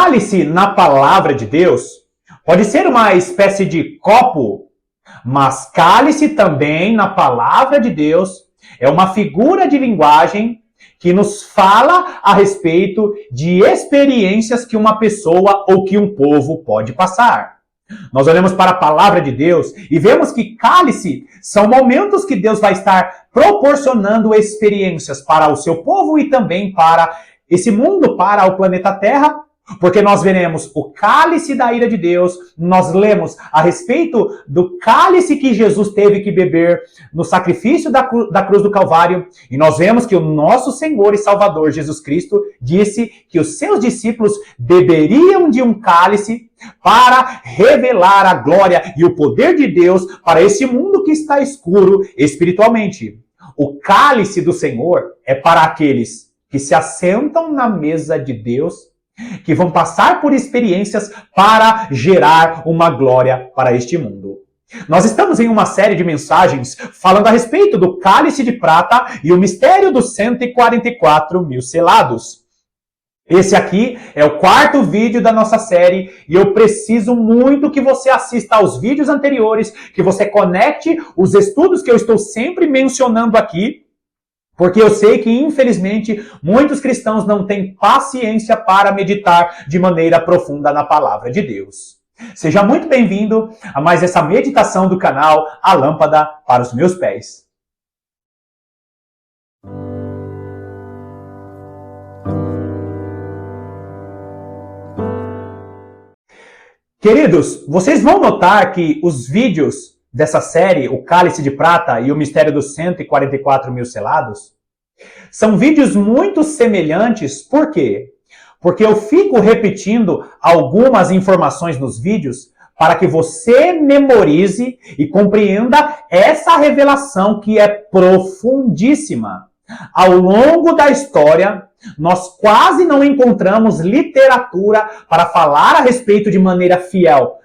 cálice na palavra de Deus pode ser uma espécie de copo, mas cálice também na palavra de Deus é uma figura de linguagem que nos fala a respeito de experiências que uma pessoa ou que um povo pode passar. Nós olhamos para a palavra de Deus e vemos que cálice são momentos que Deus vai estar proporcionando experiências para o seu povo e também para esse mundo, para o planeta Terra, porque nós veremos o cálice da ira de Deus, nós lemos a respeito do cálice que Jesus teve que beber no sacrifício da cruz do Calvário, e nós vemos que o nosso Senhor e Salvador Jesus Cristo disse que os seus discípulos beberiam de um cálice para revelar a glória e o poder de Deus para esse mundo que está escuro espiritualmente. O cálice do Senhor é para aqueles que se assentam na mesa de Deus, que vão passar por experiências para gerar uma glória para este mundo. Nós estamos em uma série de mensagens falando a respeito do cálice de prata e o mistério dos 144 mil selados. Esse aqui é o quarto vídeo da nossa série e eu preciso muito que você assista aos vídeos anteriores, que você conecte os estudos que eu estou sempre mencionando aqui, porque eu sei que, infelizmente, muitos cristãos não têm paciência para meditar de maneira profunda na palavra de Deus. Seja muito bem-vindo a mais essa meditação do canal A Lâmpada para os Meus Pés. Queridos, vocês vão notar que os vídeos dessa série, o Cálice de Prata e o Mistério dos 144 mil selados, são vídeos muito semelhantes. Por quê? Porque eu fico repetindo algumas informações nos vídeos para que você memorize e compreenda essa revelação que é profundíssima. Ao longo da história, nós quase não encontramos literatura para falar a respeito de maneira fiel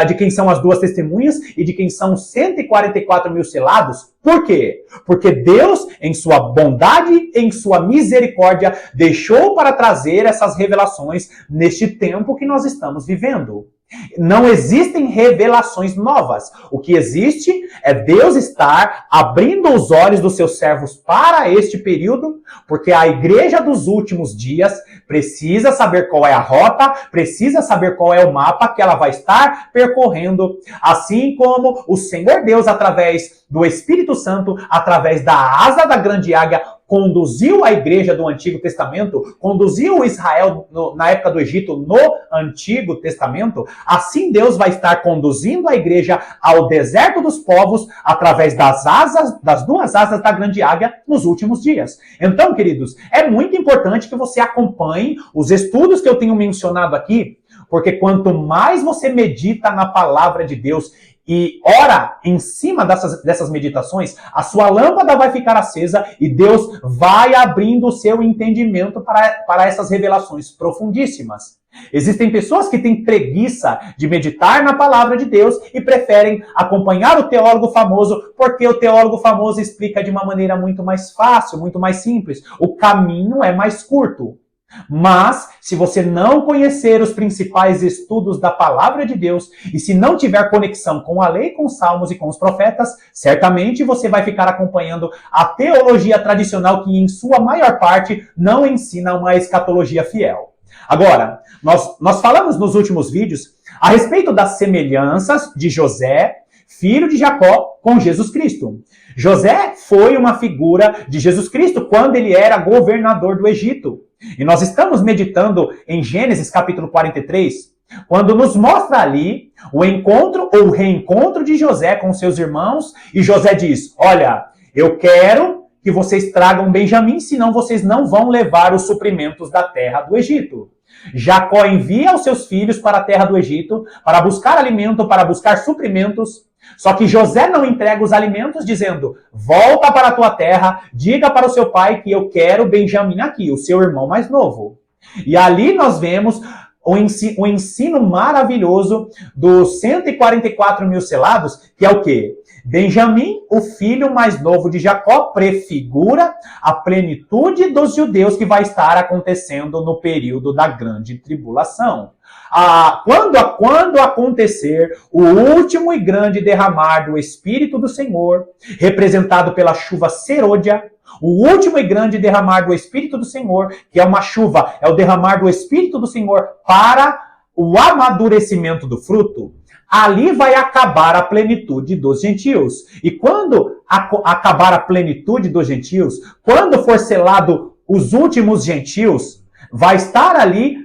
de quem são as duas testemunhas e de quem são os 144 mil selados. Por quê? Porque Deus, em sua bondade, em sua misericórdia, deixou para trazer essas revelações neste tempo que nós estamos vivendo. Não existem revelações novas. O que existe é Deus estar abrindo os olhos dos seus servos para este período, porque a igreja dos últimos dias precisa saber qual é a rota, precisa saber qual é o mapa que ela vai estar percorrendo, assim como o Senhor Deus, através do Espírito Santo, através da asa da grande águia, conduziu a igreja do Antigo Testamento, conduziu Israel na época do Egito no Antigo Testamento, assim Deus vai estar conduzindo a igreja ao deserto dos povos através das duas asas da grande águia nos últimos dias. Então, queridos, é muito importante que você acompanhe os estudos que eu tenho mencionado aqui, porque quanto mais você medita na palavra de Deus e ora em cima dessas meditações, a sua lâmpada vai ficar acesa e Deus vai abrindo o seu entendimento para essas revelações profundíssimas. Existem pessoas que têm preguiça de meditar na palavra de Deus e preferem acompanhar o teólogo famoso, porque o teólogo famoso explica de uma maneira muito mais fácil, muito mais simples. O caminho é mais curto. Mas, se você não conhecer os principais estudos da palavra de Deus e se não tiver conexão com a lei, com os salmos e com os profetas, certamente você vai ficar acompanhando a teologia tradicional que, em sua maior parte, não ensina uma escatologia fiel. Agora, nós falamos nos últimos vídeos a respeito das semelhanças de José, filho de Jacó, com Jesus Cristo. José foi uma figura de Jesus Cristo quando ele era governador do Egito. E nós estamos meditando em Gênesis capítulo 43, quando nos mostra ali o encontro ou o reencontro de José com seus irmãos, e José diz: olha, eu quero que vocês tragam Benjamim, senão vocês não vão levar os suprimentos da terra do Egito. Jacó envia os seus filhos para a terra do Egito para buscar alimento, para buscar suprimentos. Só que José não entrega os alimentos, dizendo: volta para a tua terra, diga para o seu pai que eu quero Benjamim aqui, o seu irmão mais novo. E ali nós vemos o ensino maravilhoso dos 144 mil selados, que é o quê? Benjamim, o filho mais novo de Jacó, prefigura a plenitude dos judeus que vai estar acontecendo no período da grande tribulação. Quando acontecer o último e grande derramar do Espírito do Senhor, representado pela chuva serôdia, o último e grande derramar do Espírito do Senhor, que é uma chuva, é o derramar do Espírito do Senhor para o amadurecimento do fruto, ali vai acabar a plenitude dos gentios. E quando acabar a plenitude dos gentios, quando for selado os últimos gentios, vai estar ali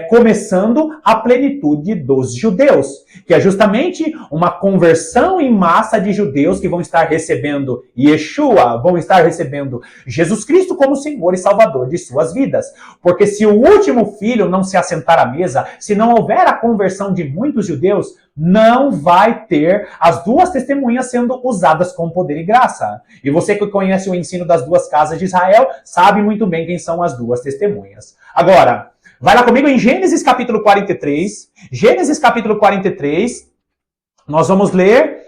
começando a plenitude dos judeus, que é justamente uma conversão em massa de judeus que vão estar recebendo Yeshua, vão estar recebendo Jesus Cristo como Senhor e Salvador de suas vidas. Porque se o último filho não se assentar à mesa, se não houver a conversão de muitos judeus, não vai ter as duas testemunhas sendo usadas com poder e graça. E você que conhece o ensino das duas casas de Israel, sabe muito bem quem são as duas testemunhas. Agora, vai lá comigo em Gênesis capítulo 43. Gênesis capítulo 43. Nós vamos ler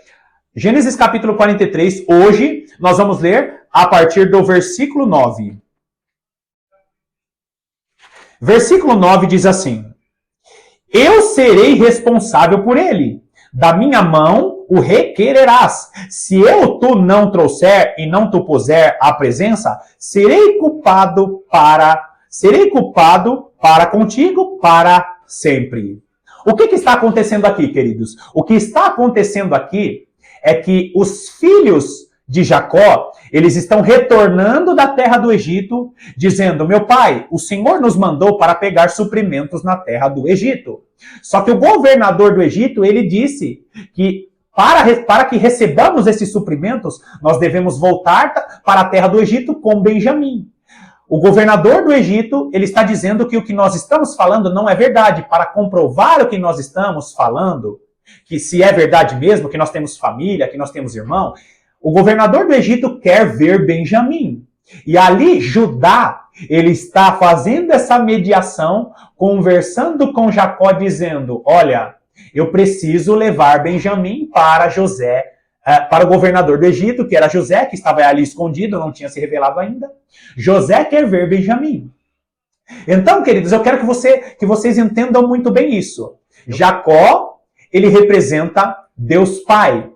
Gênesis capítulo 43. Hoje nós vamos ler a partir do versículo 9. Versículo 9 diz assim: Eu serei responsável por ele. Da minha mão o requererás. Se eu tu não trouxer e não tu puser à presença, serei culpado para contigo para sempre. O que está acontecendo aqui, queridos? O que está acontecendo aqui é que os filhos de Jacó, eles estão retornando da terra do Egito, dizendo: meu pai, o Senhor nos mandou para pegar suprimentos na terra do Egito. Só que o governador do Egito, ele disse que para que recebamos esses suprimentos, nós devemos voltar para a terra do Egito com Benjamim. O governador do Egito, ele está dizendo que o que nós estamos falando não é verdade. Para comprovar o que nós estamos falando, que se é verdade mesmo, que nós temos família, que nós temos irmão, o governador do Egito quer ver Benjamim. E ali, Judá, ele está fazendo essa mediação, conversando com Jacó, dizendo: olha, eu preciso levar Benjamim para José, para o governador do Egito, que era José, que estava ali escondido, não tinha se revelado ainda. José quer ver Benjamim. Então, queridos, eu quero que vocês entendam muito bem isso. Jacó, ele representa Deus Pai.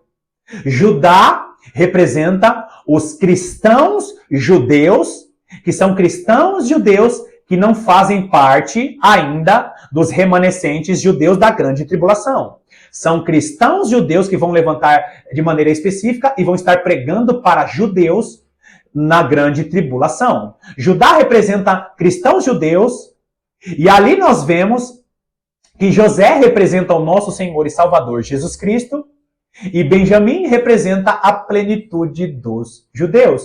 Judá representa os cristãos judeus, que são cristãos judeus que não fazem parte ainda dos remanescentes judeus da grande tribulação. São cristãos judeus que vão levantar de maneira específica e vão estar pregando para judeus na grande tribulação. Judá representa cristãos judeus, e ali nós vemos que José representa o nosso Senhor e Salvador Jesus Cristo, e Benjamim representa a plenitude dos judeus.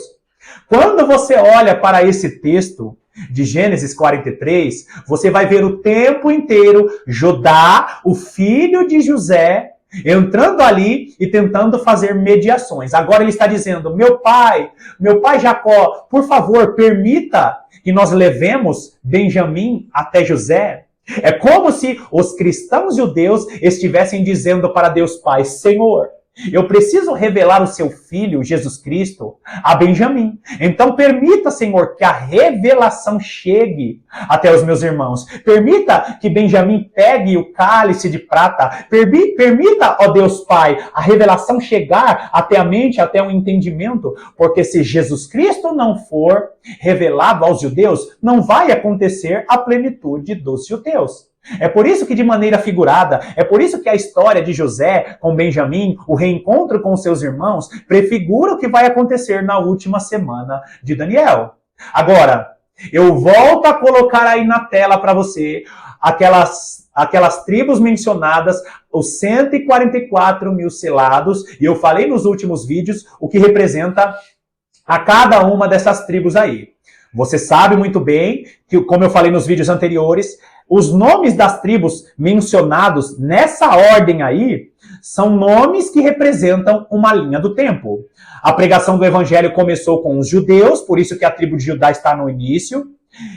Quando você olha para esse texto de Gênesis 43, você vai ver o tempo inteiro Judá, o filho de José, entrando ali e tentando fazer mediações. Agora ele está dizendo: meu pai Jacó, por favor, permita que nós levemos Benjamim até José. É como se os cristãos judeus estivessem dizendo para Deus Pai: Senhor, eu preciso revelar o seu filho, Jesus Cristo, a Benjamim. Então permita, Senhor, que a revelação chegue até os meus irmãos. Permita que Benjamim pegue o cálice de prata. Permita, ó Deus Pai, a revelação chegar até a mente, até o entendimento. Porque se Jesus Cristo não for revelado aos judeus, não vai acontecer a plenitude dos judeus. É por isso que, de maneira figurada, é por isso que a história de José com Benjamim, o reencontro com seus irmãos, prefigura o que vai acontecer na última semana de Daniel. Agora, eu volto a colocar aí na tela para você aquelas tribos mencionadas, os 144 mil selados, e eu falei nos últimos vídeos o que representa a cada uma dessas tribos aí. Você sabe muito bem que, como eu falei nos vídeos anteriores, os nomes das tribos mencionados nessa ordem aí são nomes que representam uma linha do tempo. A pregação do evangelho começou com os judeus, por isso que a tribo de Judá está no início.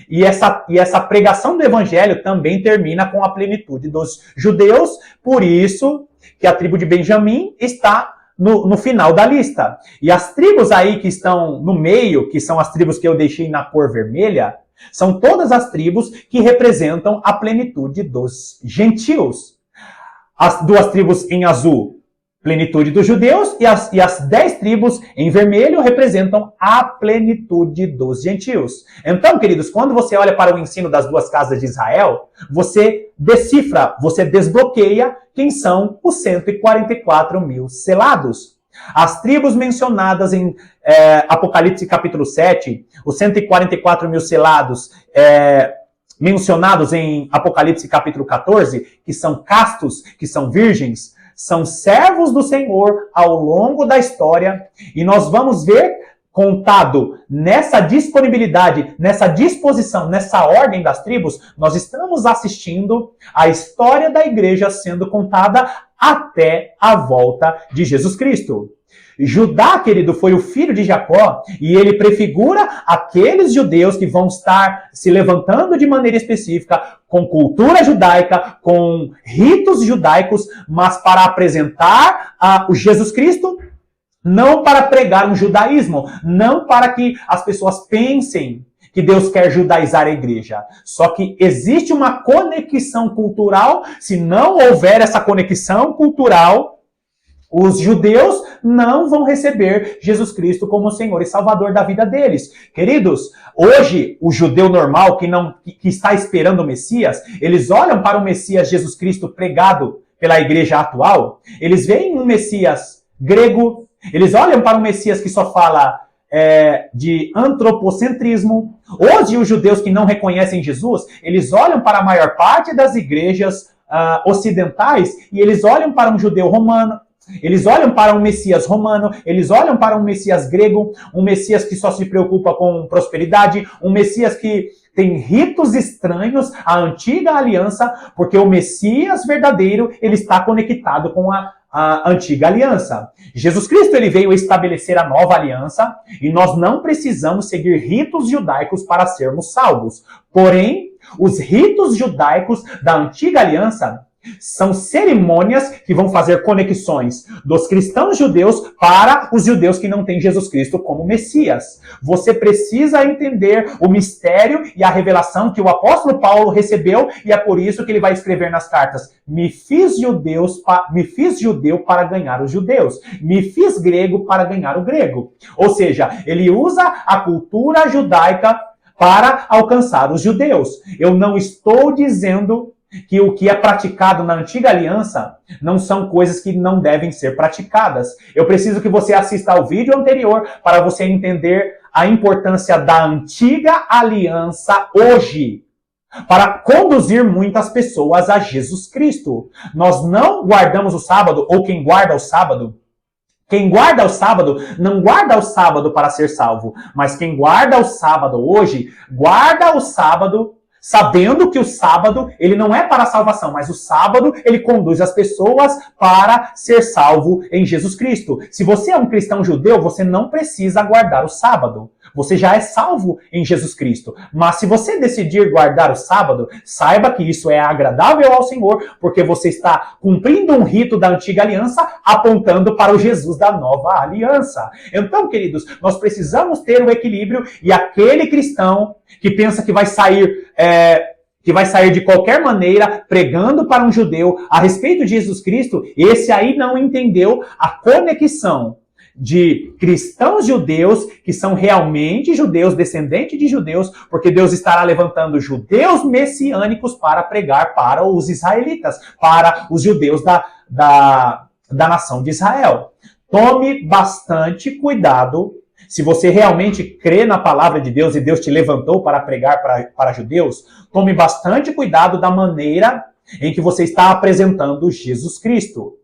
E essa pregação do evangelho também termina com a plenitude dos judeus, por isso que a tribo de Benjamim está no final da lista. E as tribos aí que estão no meio, que são as tribos que eu deixei na cor vermelha, são todas as tribos que representam a plenitude dos gentios. As duas tribos em azul, plenitude dos judeus, e as 10 tribos em vermelho representam a plenitude dos gentios. Então, queridos, quando você olha para o ensino das duas casas de Israel, você decifra, você desbloqueia quem são os 144 mil selados. As tribos mencionadas em Apocalipse capítulo 7, os 144 mil selados mencionados em Apocalipse capítulo 14, que são castos, que são virgens, são servos do Senhor ao longo da história, e nós vamos ver contado nessa disponibilidade, nessa disposição, nessa ordem das tribos, nós estamos assistindo a história da igreja sendo contada até a volta de Jesus Cristo. Judá, querido, foi o filho de Jacó, e ele prefigura aqueles judeus que vão estar se levantando de maneira específica, com cultura judaica, com ritos judaicos, mas para apresentar o Jesus Cristo, não para pregar um judaísmo, não para que as pessoas pensem que Deus quer judaizar a igreja. Só que existe uma conexão cultural. Se não houver essa conexão cultural, os judeus não vão receber Jesus Cristo como Senhor e Salvador da vida deles. Queridos, hoje o judeu normal que está esperando o Messias, eles olham para o Messias Jesus Cristo pregado pela igreja atual, eles veem um Messias grego, eles olham para um Messias que só fala de antropocentrismo. Hoje os judeus que não reconhecem Jesus, eles olham para a maior parte das igrejas ocidentais e eles olham para um judeu romano, eles olham para um Messias romano, eles olham para um Messias grego, um Messias que só se preocupa com prosperidade, um Messias que tem ritos estranhos à antiga aliança, porque o Messias verdadeiro, ele está conectado com a antiga aliança. Jesus Cristo, ele veio estabelecer a nova aliança, e nós não precisamos seguir ritos judaicos para sermos salvos. Porém, os ritos judaicos da antiga aliança são cerimônias que vão fazer conexões dos cristãos judeus para os judeus que não têm Jesus Cristo como Messias. Você precisa entender o mistério e a revelação que o apóstolo Paulo recebeu, e é por isso que ele vai escrever nas cartas: me fiz judeu para ganhar os judeus, me fiz grego para ganhar o grego. Ou seja, ele usa a cultura judaica para alcançar os judeus. Eu não estou dizendo que o que é praticado na antiga aliança não são coisas que não devem ser praticadas. Eu preciso que você assista ao vídeo anterior para você entender a importância da antiga aliança hoje, para conduzir muitas pessoas a Jesus Cristo. Nós não guardamos o sábado, ou quem guarda o sábado, não guarda o sábado para ser salvo, mas quem guarda o sábado hoje, guarda o sábado sabendo que o sábado, ele não é para a salvação, mas o sábado, ele conduz as pessoas para ser salvo em Jesus Cristo. Se você é um cristão judeu, você não precisa guardar o sábado. Você já é salvo em Jesus Cristo. Mas se você decidir guardar o sábado, saiba que isso é agradável ao Senhor, porque você está cumprindo um rito da antiga aliança, apontando para o Jesus da nova aliança. Então, queridos, nós precisamos ter o equilíbrio, e aquele cristão que pensa que vai sair de qualquer maneira pregando para um judeu a respeito de Jesus Cristo, esse aí não entendeu a conexão de cristãos judeus, que são realmente judeus, descendentes de judeus, porque Deus estará levantando judeus messiânicos para pregar para os israelitas, para os judeus da nação de Israel. Tome bastante cuidado. Se você realmente crê na palavra de Deus e Deus te levantou para pregar para judeus, tome bastante cuidado da maneira em que você está apresentando Jesus Cristo.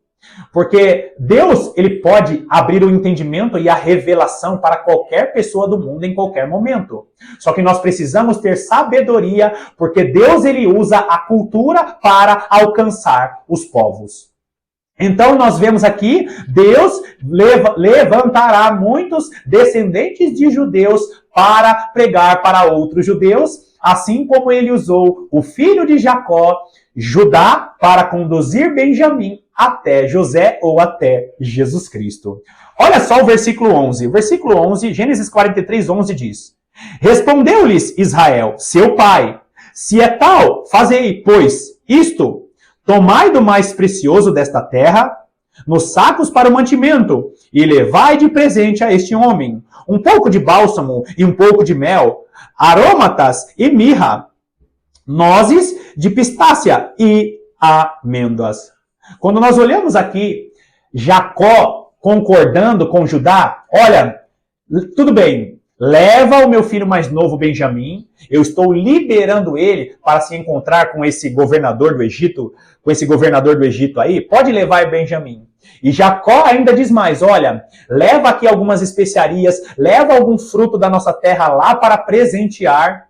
Porque Deus, ele pode abrir o entendimento e a revelação para qualquer pessoa do mundo em qualquer momento. Só que nós precisamos ter sabedoria, porque Deus, ele usa a cultura para alcançar os povos. Então nós vemos aqui, Deus levantará muitos descendentes de judeus para pregar para outros judeus, assim como ele usou o filho de Jacó, Judá, para conduzir Benjamim até José ou até Jesus Cristo. Olha só o versículo 11. O versículo 11, Gênesis 43, 11 diz: Respondeu-lhes Israel, seu pai, se é tal, fazei, pois, isto: tomai do mais precioso desta terra, nos sacos para o mantimento, e levai de presente a este homem um pouco de bálsamo e um pouco de mel, aromatas e mirra, nozes de pistácia e amêndoas. Quando nós olhamos aqui, Jacó concordando com Judá, olha, tudo bem, leva o meu filho mais novo, Benjamim, eu estou liberando ele para se encontrar com esse governador do Egito, aí, pode levar Benjamim. E Jacó ainda diz mais, olha, leva aqui algumas especiarias, leva algum fruto da nossa terra lá para presentear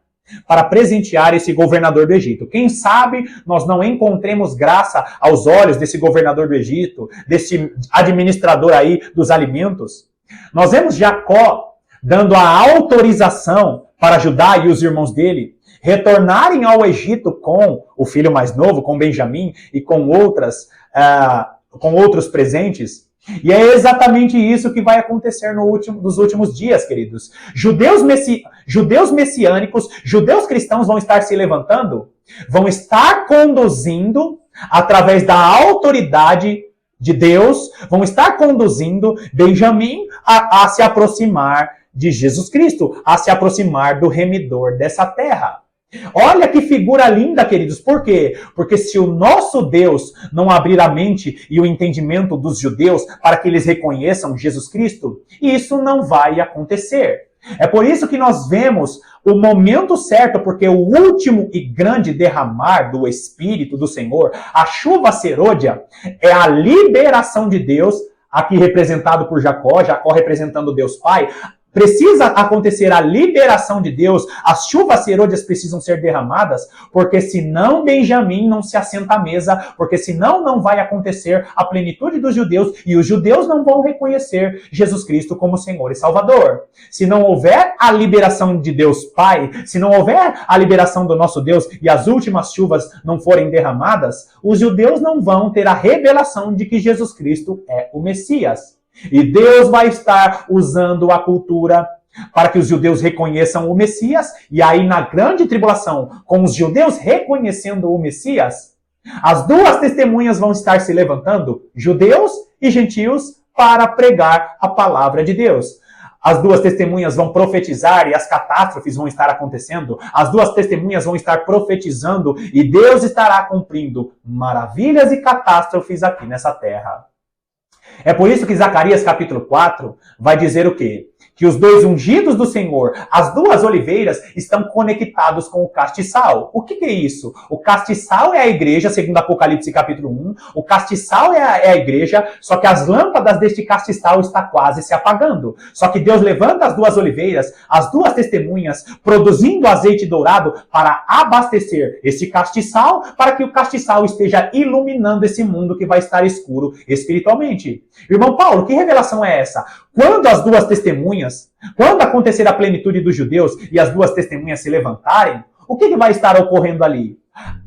esse governador do Egito. Quem sabe nós não encontremos graça aos olhos desse governador do Egito, desse administrador aí dos alimentos. Nós vemos Jacó dando a autorização para Judá e os irmãos dele retornarem ao Egito com o filho mais novo, com Benjamim e com outros presentes. E é exatamente isso que vai acontecer nos últimos dias, queridos. Judeus messiânicos, judeus cristãos vão estar se levantando, vão estar conduzindo, através da autoridade de Deus, vão estar conduzindo Benjamim a se aproximar de Jesus Cristo, a se aproximar do remidor dessa terra. Olha que figura linda, queridos. Por quê? Porque se o nosso Deus não abrir a mente e o entendimento dos judeus para que eles reconheçam Jesus Cristo, isso não vai acontecer. É por isso que nós vemos o momento certo, porque o último e grande derramar do Espírito do Senhor, a chuva serôdia, é a liberação de Deus, aqui representado por Jacó, Jacó representando Deus Pai. Precisa acontecer a liberação de Deus, as chuvas serôdias precisam ser derramadas, porque senão Benjamim não se assenta à mesa, porque senão não vai acontecer a plenitude dos judeus, e os judeus não vão reconhecer Jesus Cristo como Senhor e Salvador. Se não houver a liberação de Deus Pai, se não houver a liberação do nosso Deus e as últimas chuvas não forem derramadas, os judeus não vão ter a revelação de que Jesus Cristo é o Messias. E Deus vai estar usando a cultura para que os judeus reconheçam o Messias, e aí na grande tribulação, com os judeus reconhecendo o Messias, as duas testemunhas vão estar se levantando, judeus e gentios, para pregar a palavra de Deus. As duas testemunhas vão profetizar e as catástrofes vão estar acontecendo. As duas testemunhas vão estar profetizando e Deus estará cumprindo maravilhas e catástrofes aqui nessa terra. É por isso que Zacarias capítulo 4 vai dizer o quê? Que os dois ungidos do Senhor, as duas oliveiras, estão conectados com o castiçal. O que é isso? O castiçal é a igreja, segundo Apocalipse capítulo 1. O castiçal é a igreja, só que as lâmpadas deste castiçal estão quase se apagando. Só que Deus levanta as duas oliveiras, as duas testemunhas, produzindo azeite dourado para abastecer esse castiçal, para que o castiçal esteja iluminando esse mundo que vai estar escuro espiritualmente. Irmão Paulo, que revelação é essa? Quando as duas testemunhas, quando acontecer a plenitude dos judeus e as duas testemunhas se levantarem, o que vai estar ocorrendo ali?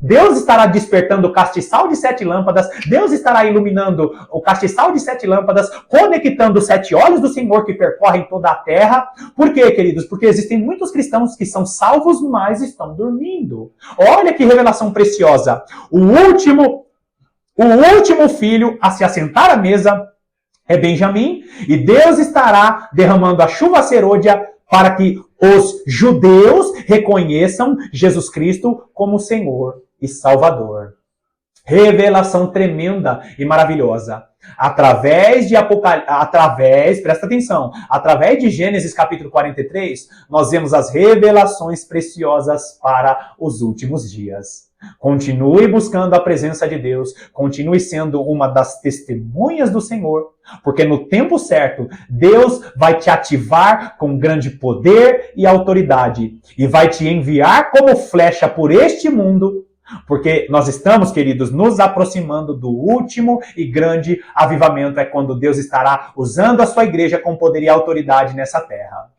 Deus estará despertando o castiçal de 7 lâmpadas, Deus estará iluminando o castiçal de 7 lâmpadas, conectando os 7 olhos do Senhor que percorrem toda a terra. Por quê, queridos? Porque existem muitos cristãos que são salvos, mas estão dormindo. Olha que revelação preciosa. O último filho a se assentar à mesa é Benjamim, e Deus estará derramando a chuva serôdia para que os judeus reconheçam Jesus Cristo como Senhor e Salvador. Revelação tremenda e maravilhosa. Presta atenção, através de Gênesis capítulo 43, nós vemos as revelações preciosas para os últimos dias. Continue buscando a presença de Deus, continue sendo uma das testemunhas do Senhor, porque no tempo certo, Deus vai te ativar com grande poder e autoridade, e vai te enviar como flecha por este mundo, Porque nós estamos, queridos, nos aproximando do último e grande avivamento. É quando Deus estará usando a sua igreja com poder e autoridade nessa terra.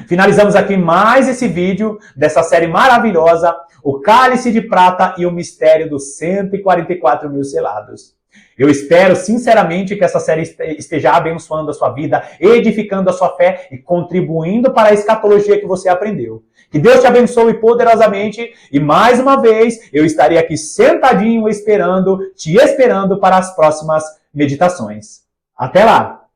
Finalizamos aqui mais esse vídeo dessa série maravilhosa, o Cálice de Prata e o Mistério dos 144 mil selados. Eu espero sinceramente que essa série esteja abençoando a sua vida, edificando a sua fé e contribuindo para a escatologia que você aprendeu. Que Deus te abençoe poderosamente e mais uma vez eu estarei aqui sentadinho te esperando para as próximas meditações. Até lá!